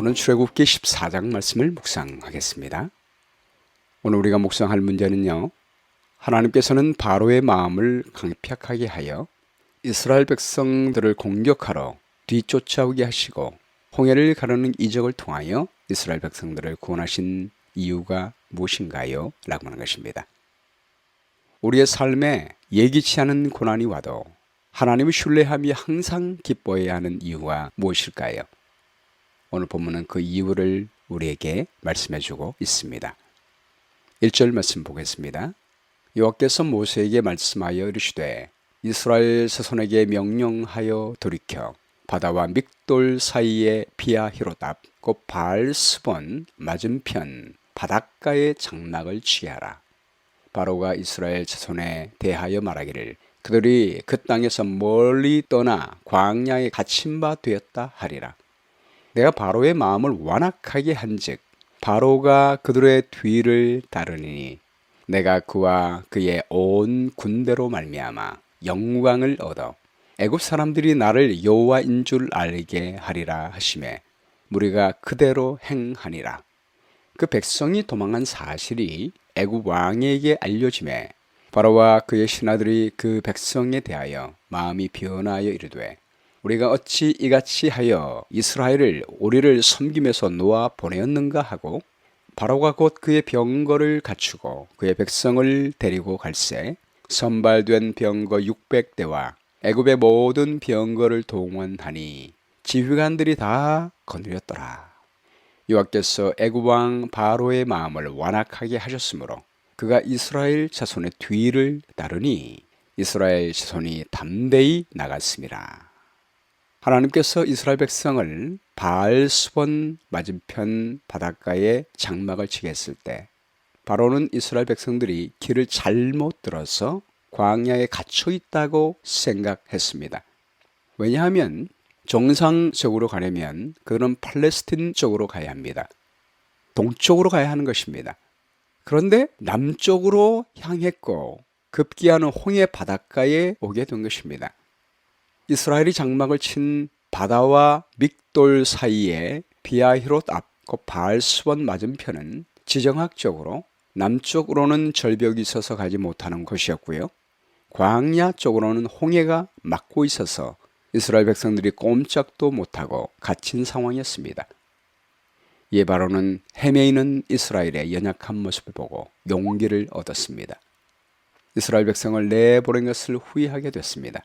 오늘은 출애굽기 14장 말씀을 묵상하겠습니다. 오늘 우리가 묵상할 문제는요, 하나님께서는 바로의 마음을 강팍하게 하여 이스라엘 백성들을 공격하러 뒤쫓아오게 하시고 홍해를 가르는 이적을 통하여 이스라엘 백성들을 구원하신 이유가 무엇인가요? 라고 하는 것입니다. 우리의 삶에 예기치 않은 고난이 와도 하나님을 신뢰하며 항상 기뻐해야 하는 이유가 무엇일까요? 오늘 본문은 그 이유를 우리에게 말씀해 주고 있습니다. 1절 말씀 보겠습니다. 여호와께서 모세에게 말씀하여 이르시되 이스라엘 자손에게 명령하여 돌이켜 바다와 믹돌 사이에 비아히로답 곧 바알스본 맞은편 바닷가에 장막을 취하라. 바로가 이스라엘 자손에 대하여 말하기를 그들이 그 땅에서 멀리 떠나 광야에 갇힌 바 되었다 하리라. 내가 바로의 마음을 완악하게 한즉 바로가 그들의 뒤를 따르니 내가 그와 그의 온 군대로 말미암아 영광을 얻어 애굽 사람들이 나를 여호와인 줄 알게 하리라 하시매 무리가 그대로 행하니라. 그 백성이 도망한 사실이 애굽 왕에게 알려지매 바로와 그의 신하들이 그 백성에 대하여 마음이 변하여 이르되 우리가 어찌 이같이 하여 이스라엘을 우리를 섬김에서 놓아 보내었는가 하고 바로가 곧 그의 병거를 갖추고 그의 백성을 데리고 갈새 선발된 병거 600대와 애굽의 모든 병거를 동원하니 지휘관들이 다 거느렸더라. 여호와께서 애굽 왕 바로의 마음을 완악하게 하셨으므로 그가 이스라엘 자손의 뒤를 따르니 이스라엘 자손이 담대히 나갔습니다. 하나님께서 이스라엘 백성을 바알스본 맞은편 바닷가에 장막을 치게 했을 때 바로는 이스라엘 백성들이 길을 잘못 들어서 광야에 갇혀 있다고 생각했습니다. 왜냐하면 정상적으로 가려면 그들은 팔레스틴 쪽으로 가야 합니다. 동쪽으로 가야 하는 것입니다. 그런데 남쪽으로 향했고 급기야는 홍해 바닷가에 오게 된 것입니다. 이스라엘이 장막을 친 바다와 믹돌 사이에 비아히롯 앞과 바알스본 맞은편은 지정학적으로 남쪽으로는 절벽이 있어서 가지 못하는 곳이었고요. 광야 쪽으로는 홍해가 막고 있어서 이스라엘 백성들이 꼼짝도 못하고 갇힌 상황이었습니다. 이에 바로는 헤매이는 이스라엘의 연약한 모습을 보고 용기를 얻었습니다. 이스라엘 백성을 내보낸 것을 후회하게 됐습니다.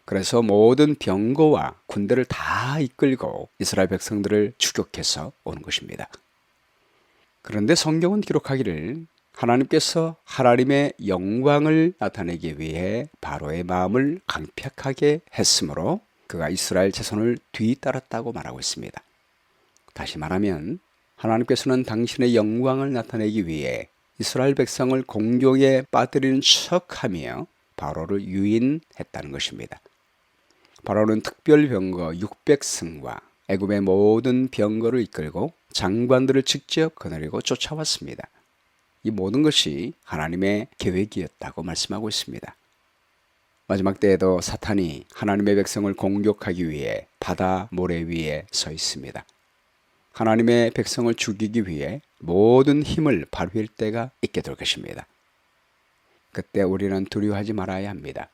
그래서 모든 병거와 군대를 다 이끌고 이스라엘 백성들을 추격해서 오는 것입니다. 그런데 성경은 기록하기를 하나님께서 하나님의 영광을 나타내기 위해 바로의 마음을 강팍하게 했으므로 그가 이스라엘 자손을 뒤따랐다고 말하고 있습니다. 다시 말하면 하나님께서는 당신의 영광을 나타내기 위해 이스라엘 백성을 공경에 빠뜨리는 척하며 바로를 유인했다는 것입니다. 바로는 특별 병거 600승과 애굽의 모든 병거를 이끌고 장관들을 직접 거느리고 쫓아왔습니다. 이 모든 것이 하나님의 계획이었다고 말씀하고 있습니다. 마지막 때에도 사탄이 하나님의 백성을 공격하기 위해 바다 모래 위에 서 있습니다. 하나님의 백성을 죽이기 위해 모든 힘을 발휘할 때가 있게 될 것입니다. 그때 우리는 두려워하지 말아야 합니다.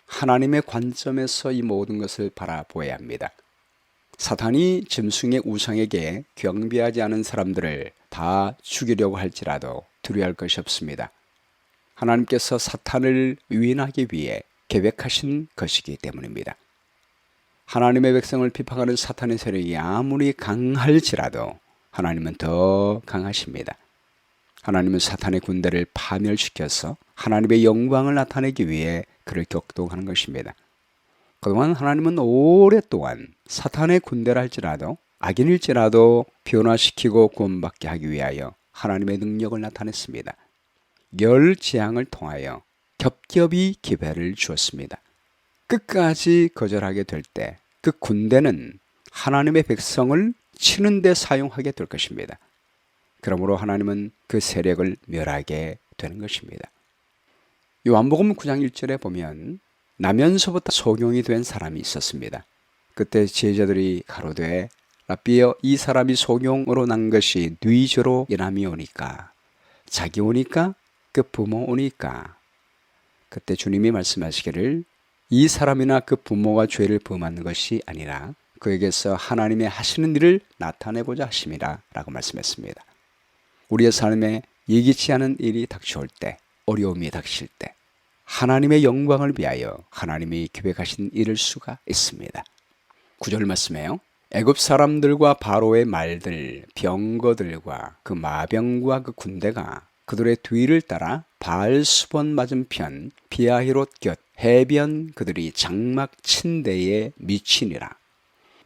하나님의 관점에서 이 모든 것을 바라보아야 합니다. 사탄이 짐승의 우상에게 경배하지 않은 사람들을 다 죽이려고 할지라도 두려워할 것이 없습니다. 하나님께서 사탄을 유인하기 위해 계획하신 것이기 때문입니다. 하나님의 백성을 비판하는 사탄의 세력이 아무리 강할지라도 하나님은 더 강하십니다. 하나님은 사탄의 군대를 파멸시켜서 하나님의 영광을 나타내기 위해 그를 격동하는 것입니다. 그동안 하나님은 오랫동안 사탄의 군대라 할지라도 악인일지라도 변화시키고 구원받게 하기 위하여 하나님의 능력을 나타냈습니다. 열 재앙을 통하여 겹겹이 기회를 주었습니다. 끝까지 거절하게 될 때 그 군대는 하나님의 백성을 치는 데 사용하게 될 것입니다. 그러므로 하나님은 그 세력을 멸하게 되는 것입니다. 요한복음 9장 1절에 보면 나면서부터 소경이 된 사람이 있었습니다. 그때 제자들이 가로되 라삐여 이 사람이 소경으로 난 것이 뉘저로 연함이 오니까 자기 오니까 그 부모 오니까. 그때 주님이 말씀하시기를 이 사람이나 그 부모가 죄를 범한 것이 아니라 그에게서 하나님의 하시는 일을 나타내고자 하심이라 라고 말씀했습니다. 우리의 삶에 예기치 않은 일이 닥쳐올 때, 어려움이 닥칠 때 하나님의 영광을 위하여 하나님이 계획하신 일을 수가 있습니다. 9절 말씀에요. 애굽 사람들과 바로의 말들, 병거들과 그 마병과 그 군대가 그들의 뒤를 따라 바알수본 맞은편 비아히롯 곁 해변 그들이 장막 친 데에 미치니라.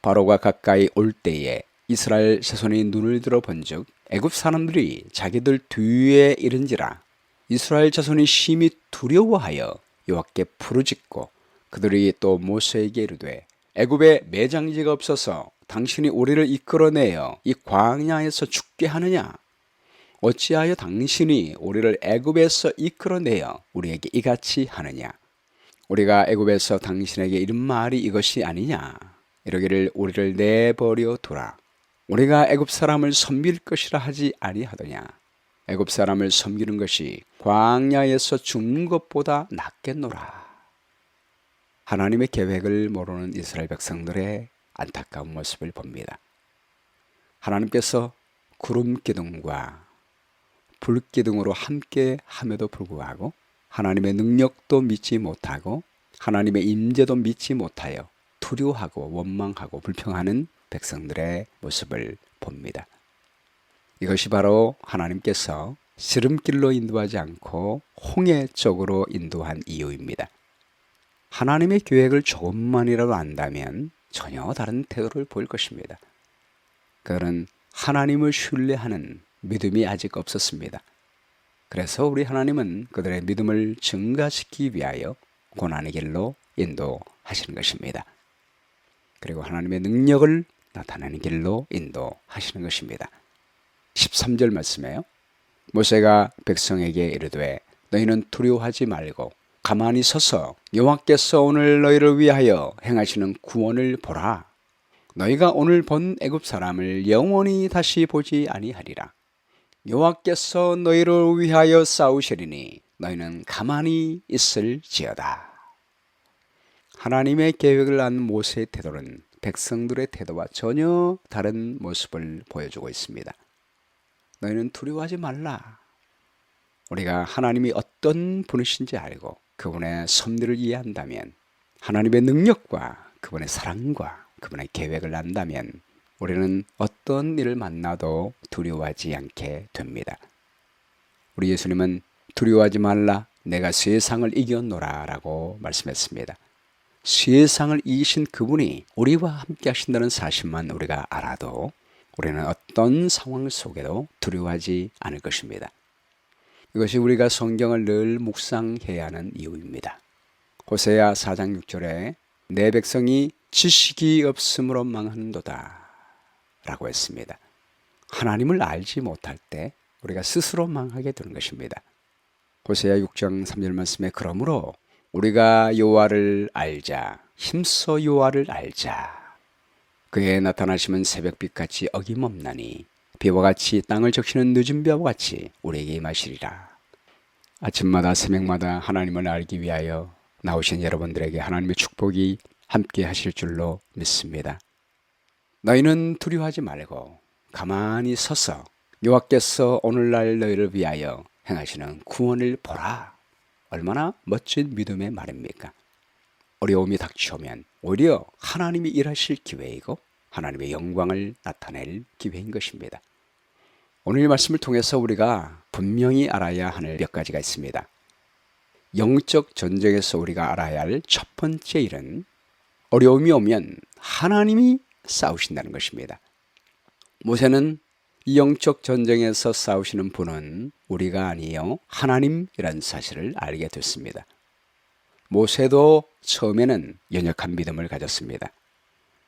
바로가 가까이 올 때에 이스라엘 자손이 눈을 들어 본즉 애굽 사람들이 자기들 뒤에 이른지라. 이스라엘 자손이 심히 두려워하여 여호와께 부르짖고 그들이 또 모세에게 이르되 애굽에 매장지가 없어서 당신이 우리를 이끌어내어 이 광야에서 죽게 하느냐? 어찌하여 당신이 우리를 애굽에서 이끌어내어 우리에게 이같이 하느냐? 우리가 애굽에서 당신에게 이른 말이 이것이 아니냐? 이러기를 우리를 내버려 두라. 우리가 애굽 사람을 섬길 것이라 하지 아니하더냐? 애굽 사람을 섬기는 것이 광야에서 죽는 것보다 낫겠노라. 하나님의 계획을 모르는 이스라엘 백성들의 안타까운 모습을 봅니다. 하나님께서 구름 기둥과 불 기둥으로 함께 함에도 불구하고 하나님의 능력도 믿지 못하고 하나님의 임재도 믿지 못하여 두려워하고 원망하고 불평하는 백성들의 모습을 봅니다. 이것이 바로 하나님께서 지름길로 인도하지 않고 홍해 쪽으로 인도한 이유입니다. 하나님의 계획을 조금만이라도 안다면 전혀 다른 태도를 보일 것입니다. 그들은 하나님을 신뢰하는 믿음이 아직 없었습니다. 그래서 우리 하나님은 그들의 믿음을 증가시키기 위하여 고난의 길로 인도하시는 것입니다. 그리고 하나님의 능력을 나타내는 길로 인도하시는 것입니다. 13절 말씀에요. 모세가 백성에게 이르되 너희는 두려워하지 말고 가만히 서서 여호와께서 오늘 너희를 위하여 행하시는 구원을 보라. 너희가 오늘 본 애굽 사람을 영원히 다시 보지 아니하리라. 여호와께서 너희를 위하여 싸우시리니 너희는 가만히 있을지어다. 하나님의 계획을 안 모세의 태도는 백성들의 태도와 전혀 다른 모습을 보여주고 있습니다. 너희는 두려워하지 말라. 우리가 하나님이 어떤 분이신지 알고 그분의 섭리를 이해한다면, 하나님의 능력과 그분의 사랑과 그분의 계획을 안다면 우리는 어떤 일을 만나도 두려워하지 않게 됩니다. 우리 예수님은 두려워하지 말라, 내가 세상을 이겼노라 라고 말씀했습니다. 세상을 이기신 그분이 우리와 함께 하신다는 사실만 우리가 알아도 우리는 어떤 상황 속에도 두려워하지 않을 것입니다. 이것이 우리가 성경을 늘 묵상해야 하는 이유입니다. 호세아 4장 6절에 내 백성이 지식이 없음으로 망하는도다 라고 했습니다. 하나님을 알지 못할 때 우리가 스스로 망하게 되는 것입니다. 호세아 6장 3절 말씀에 그러므로 우리가 여호와를 알자, 힘써 여호와를 알자. 그의 나타나심은 새벽빛같이 어김없나니 비와 같이 땅을 적시는 늦은 비와 같이 우리에게 임하시리라. 아침마다 새벽마다 하나님을 알기 위하여 나오신 여러분들에게 하나님의 축복이 함께 하실 줄로 믿습니다. 너희는 두려워하지 말고 가만히 서서 여호와께서 오늘날 너희를 위하여 행하시는 구원을 보라. 얼마나 멋진 믿음의 말입니까? 어려움이 닥쳐오면 오히려 하나님이 일하실 기회이고 하나님의 영광을 나타낼 기회인 것입니다. 오늘 말씀을 통해서 우리가 분명히 알아야 하는 몇 가지가 있습니다. 영적 전쟁에서 우리가 알아야 할 첫 번째 일은 어려움이 오면 하나님이 싸우신다는 것입니다. 모세는 이 영적 전쟁에서 싸우시는 분은 우리가 아니요 하나님이라는 사실을 알게 됐습니다. 모세도 처음에는 연약한 믿음을 가졌습니다.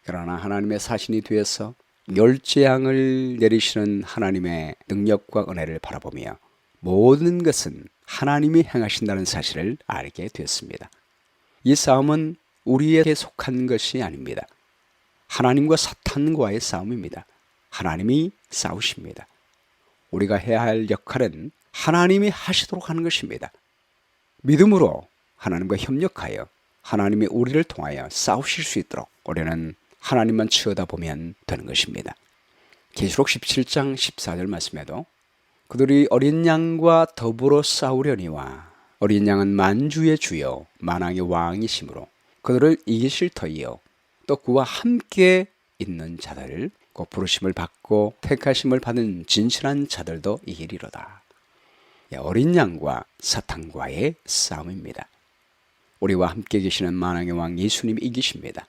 그러나 하나님의 사신이 되어서 멸재앙을 내리시는 하나님의 능력과 은혜를 바라보며 모든 것은 하나님이 행하신다는 사실을 알게 되었습니다. 이 싸움은 우리에게 속한 것이 아닙니다. 하나님과 사탄과의 싸움입니다. 하나님이 싸우십니다. 우리가 해야 할 역할은 하나님이 하시도록 하는 것입니다. 믿음으로 하나님과 협력하여 하나님이 우리를 통하여 싸우실 수 있도록 우리는 하나님만 쳐다보면 되는 것입니다. 계시록 17장 14절 말씀에도 그들이 어린 양과 더불어 싸우려니와 어린 양은 만주의 주요 만왕의 왕이시므로 그들을 이기실 터이요 또 그와 함께 있는 자들 곧 부르심을 받고 택하심을 받은 진실한 자들도 이기리로다. 어린 양과 사탄과의 싸움입니다. 우리와 함께 계시는 만왕의 왕 예수님이 이기십니다.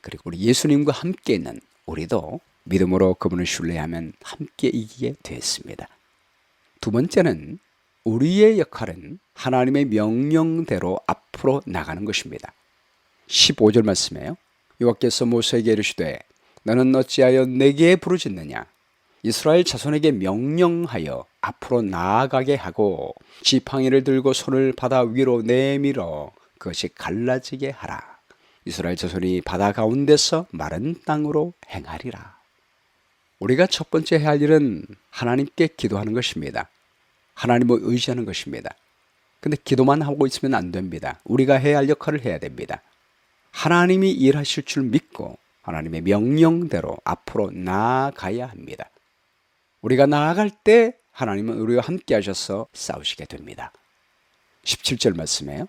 그리고 우리 예수님과 함께 있는 우리도 믿음으로 그분을 신뢰하면 함께 이기게 되었습니다. 두 번째는 우리의 역할은 하나님의 명령대로 앞으로 나가는 것입니다. 15절 말씀에요. 여호와께서 모세에게 이르시되 너는 어찌하여 내게 부르짖느냐 이스라엘 자손에게 명령하여 앞으로 나아가게 하고 지팡이를 들고 손을 바다 위로 내밀어 그것이 갈라지게 하라. 이스라엘 자손이 바다 가운데서 마른 땅으로 행하리라. 우리가 첫 번째 해야 할 일은 하나님께 기도하는 것입니다. 하나님을 의지하는 것입니다. 근데 기도만 하고 있으면 안 됩니다. 우리가 해야 할 역할을 해야 됩니다. 하나님이 일하실 줄 믿고 하나님의 명령대로 앞으로 나아가야 합니다. 우리가 나아갈 때 하나님은 우리와 함께 하셔서 싸우시게 됩니다. 17절 말씀에요.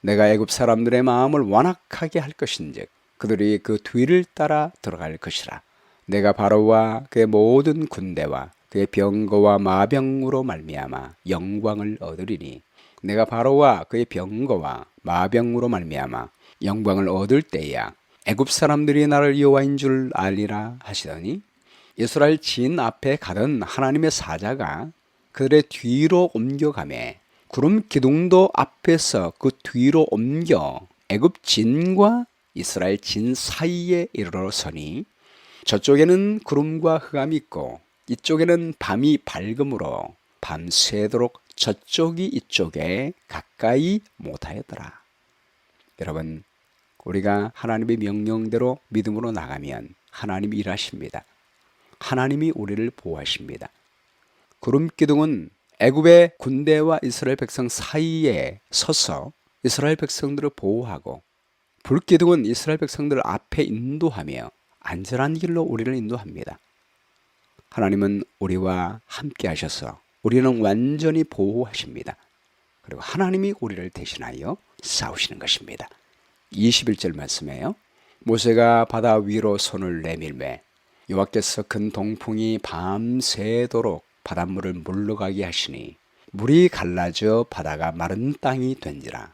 내가 애굽 사람들의 마음을 완악하게 할 것인즉 그들이 그 뒤를 따라 들어갈 것이라. 내가 바로와 그의 모든 군대와 그의 병거와 마병으로 말미암아 영광을 얻으리니 내가 바로와 그의 병거와 마병으로 말미암아 영광을 얻을 때야 애굽 사람들이 나를 여호와인 줄 알리라 하시더니 이스라엘 진 앞에 가던 하나님의 사자가 그들의 뒤로 옮겨가매 구름 기둥도 앞에서 그 뒤로 옮겨 애굽 진과 이스라엘 진 사이에 이르러서니 저쪽에는 구름과 흑암이 있고 이쪽에는 밤이 밝음으로 밤새도록 저쪽이 이쪽에 가까이 못하였더라. 여러분, 우리가 하나님의 명령대로 믿음으로 나가면 하나님이 일하십니다. 하나님이 우리를 보호하십니다. 구름 기둥은 애굽의 군대와 이스라엘 백성 사이에 서서 이스라엘 백성들을 보호하고 불 기둥은 이스라엘 백성들을 앞에 인도하며 안전한 길로 우리를 인도합니다. 하나님은 우리와 함께 하셔서 우리는 완전히 보호하십니다. 그리고 하나님이 우리를 대신하여 싸우시는 것입니다. 21절 말씀에요. 모세가 바다 위로 손을 내밀매 여호와께서 큰 동풍이 밤새도록 바닷물을 물러가게 하시니 물이 갈라져 바다가 마른 땅이 된지라.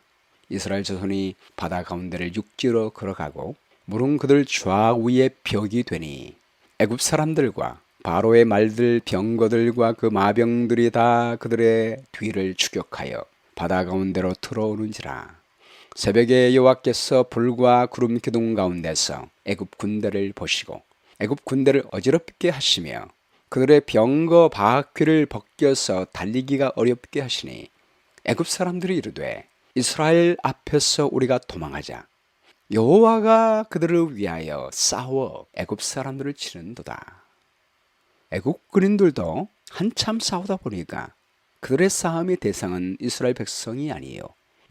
이스라엘 자손이 바다 가운데를 육지로 걸어가고 물은 그들 좌우에 벽이 되니 애굽 사람들과 바로의 말들 병거들과 그 마병들이 다 그들의 뒤를 추격하여 바다 가운데로 들어오는지라. 새벽에 여호와께서 불과 구름 기둥 가운데서 애굽 군대를 보시고 애굽 군대를 어지럽게 하시며 그들의 병거 바퀴를 벗겨서 달리기가 어렵게 하시니 애굽 사람들이 이르되 이스라엘 앞에서 우리가 도망하자. 여호와가 그들을 위하여 싸워 애굽 사람들을 치는도다. 애굽 군인들도 한참 싸우다 보니까 그들의 싸움의 대상은 이스라엘 백성이 아니에요.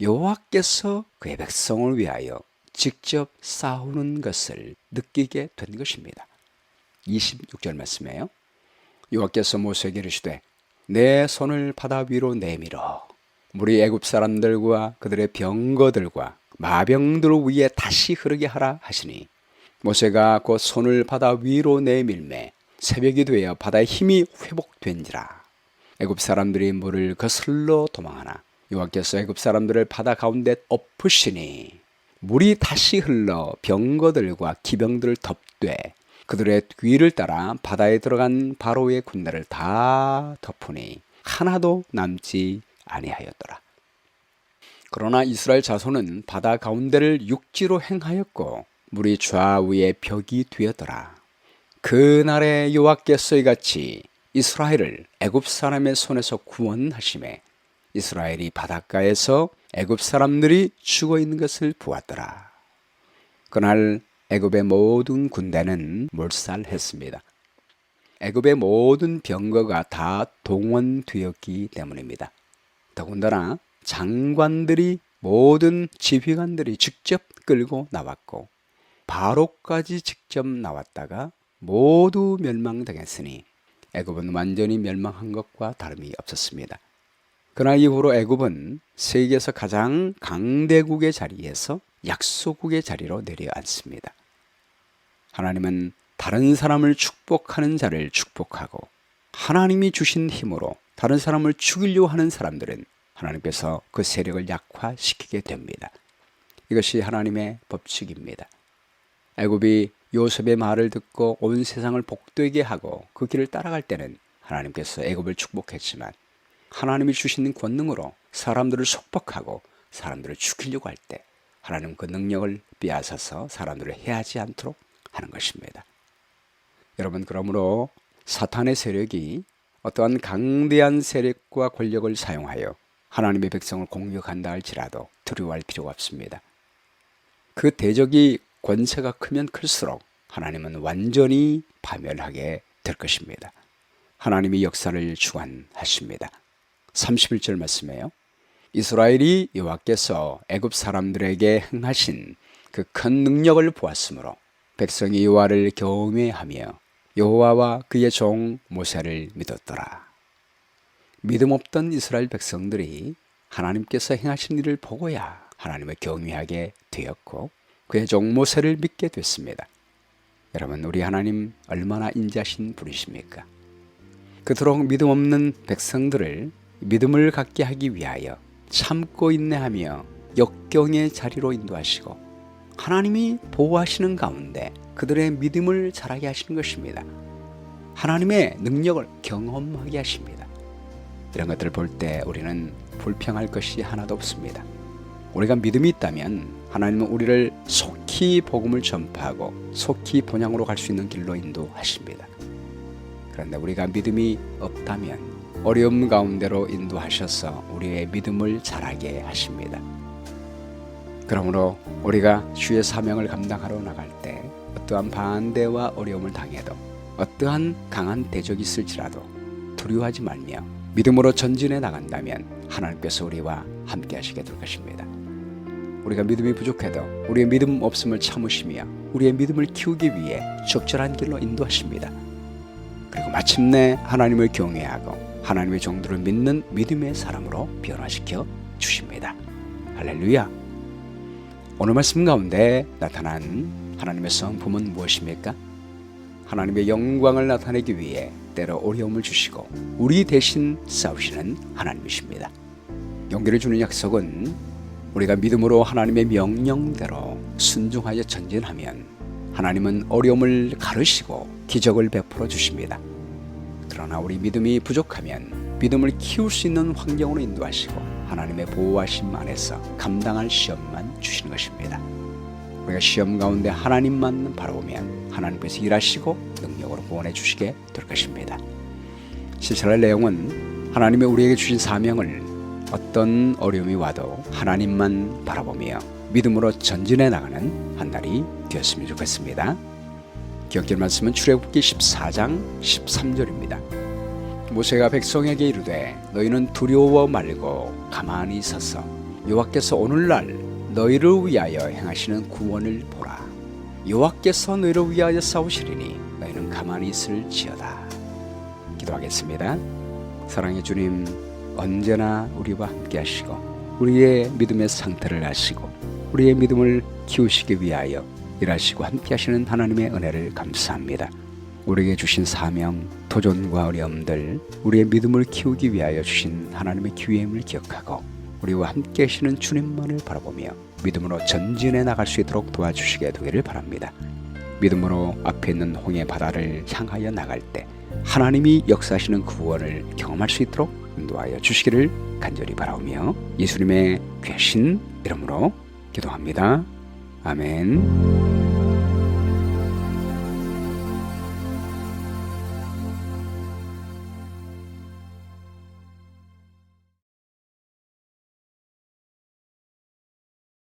여호와께서 그의 백성을 위하여 직접 싸우는 것을 느끼게 된 것입니다. 26절 말씀이에요. 여호와께서 모세에게 이르시되 내 손을 바다 위로 내밀어 물이 애굽 사람들과 그들의 병거들과 마병들 위에 다시 흐르게 하라 하시니 모세가 곧 손을 바다 위로 내밀매 새벽이 되어 바다의 힘이 회복된지라. 애굽 사람들이 물을 거슬러 도망하나 여호와께서 애굽 사람들을 바다 가운데 엎으시니 물이 다시 흘러 병거들과 기병들을 덮되 그들의 뒤를 따라 바다에 들어간 바로의 군대를 다 덮으니 하나도 남지 아니하였더라. 그러나 이스라엘 자손은 바다 가운데를 육지로 행하였고 물이 좌우에 벽이 되었더라. 그날에 여호와께서 이같이 이스라엘을 애굽 사람의 손에서 구원하심에 이스라엘이 바닷가에서 애굽 사람들이 죽어 있는 것을 보았더라. 그날 애굽의 모든 군대는 몰살했습니다. 애굽의 모든 병거가 다 동원되었기 때문입니다. 더군다나 장관들이 모든 지휘관들이 직접 끌고 나왔고 바로까지 직접 나왔다가 모두 멸망당했으니 애굽은 완전히 멸망한 것과 다름이 없었습니다. 그러나 이후로 애굽은 세계에서 가장 강대국의 자리에서 약소국의 자리로 내려앉습니다. 하나님은 다른 사람을 축복하는 자를 축복하고 하나님이 주신 힘으로 다른 사람을 죽이려고 하는 사람들은 하나님께서 그 세력을 약화시키게 됩니다. 이것이 하나님의 법칙입니다. 애굽이 요셉의 말을 듣고 온 세상을 복되게 하고 그 길을 따라갈 때는 하나님께서 애굽을 축복했지만 하나님이 주신 권능으로 사람들을 속박하고 사람들을 죽이려고 할 때 하나님은 그 능력을 빼앗아서 사람들을 해하지 않도록 하는 것입니다. 여러분, 그러므로 사탄의 세력이 어떠한 강대한 세력과 권력을 사용하여 하나님의 백성을 공격한다 할지라도 두려워할 필요가 없습니다. 그 대적이 권세가 크면 클수록 하나님은 완전히 파멸하게 될 것입니다. 하나님이 역사를 주관하십니다. 31절 말씀에요. 이스라엘이 여호와께서 애굽 사람들에게 행하신 그 큰 능력을 보았으므로 백성이 여호와를 경외하며 여호와와 그의 종 모세를 믿었더라. 믿음 없던 이스라엘 백성들이 하나님께서 행하신 일을 보고야 하나님을 경외하게 되었고 그의 종 모세를 믿게 됐습니다. 여러분, 우리 하나님 얼마나 인자하신 분이십니까? 그토록 믿음 없는 백성들을 믿음을 갖게 하기 위하여 참고 인내하며 역경의 자리로 인도하시고 하나님이 보호하시는 가운데 그들의 믿음을 자라게 하시는 것입니다. 하나님의 능력을 경험하게 하십니다. 이런 것들을 볼 때 우리는 불평할 것이 하나도 없습니다. 우리가 믿음이 있다면 하나님은 우리를 속히 복음을 전파하고 속히 본향으로 갈 수 있는 길로 인도하십니다. 그런데 우리가 믿음이 없다면 어려움 가운데로 인도하셔서 우리의 믿음을 자라게 하십니다. 그러므로 우리가 주의 사명을 감당하러 나갈 때 어떠한 반대와 어려움을 당해도 어떠한 강한 대적이 있을지라도 두려워하지 말며 믿음으로 전진해 나간다면 하나님께서 우리와 함께 하시게 될 것입니다. 우리가 믿음이 부족해도 우리의 믿음 없음을 참으시며 우리의 믿음을 키우기 위해 적절한 길로 인도하십니다. 그리고 마침내 하나님을 경외하고 하나님의 종들을 믿는 믿음의 사람으로 변화시켜 주십니다. 할렐루야! 오늘 말씀 가운데 나타난 하나님의 성품은 무엇입니까? 하나님의 영광을 나타내기 위해 때로 어려움을 주시고 우리 대신 싸우시는 하나님이십니다. 용기를 주는 약속은 우리가 믿음으로 하나님의 명령대로 순종하여 전진하면 하나님은 어려움을 가르시고 기적을 베풀어 주십니다. 그러나 우리 믿음이 부족하면 믿음을 키울 수 있는 환경으로 인도하시고 하나님의 보호하심 안에서 감당할 시험만 주시는 것입니다. 우리가 시험 가운데 하나님만 바라보면 하나님께서 일하시고 능력으로 구원해 주시게 될 것입니다. 실천할 내용은 하나님의 우리에게 주신 사명을 어떤 어려움이 와도 하나님만 바라보며 믿음으로 전진해 나가는 한 날이 되었으면 좋겠습니다. 기억될 말씀은 출애굽기 14장 13절입니다. 모세가 백성에게 이르되 너희는 두려워 말고 가만히 서서 여호와께서 오늘날 너희를 위하여 행하시는 구원을 보라. 여호와께서 너희를 위하여 싸우시리니 너희는 가만히 있을지어다. 기도하겠습니다. 사랑의 주님, 언제나 우리와 함께 하시고 우리의 믿음의 상태를 아시고 우리의 믿음을 키우시기 위하여 일하시고 함께 하시는 하나님의 은혜를 감사합니다. 우리에게 주신 사명, 도전과 어려움들, 우리의 믿음을 키우기 위하여 주신 하나님의 기회임을 기억하고 우리와 함께 하시는 주님만을 바라보며 믿음으로 전진해 나갈 수 있도록 도와주시게 되기를 바랍니다. 믿음으로 앞에 있는 홍해 바다를 향하여 나갈 때 하나님이 역사하시는 구원을 경험할 수 있도록 인도하여 주시기를 간절히 바라오며 예수님의 귀하신 이름으로 기도합니다. 아멘.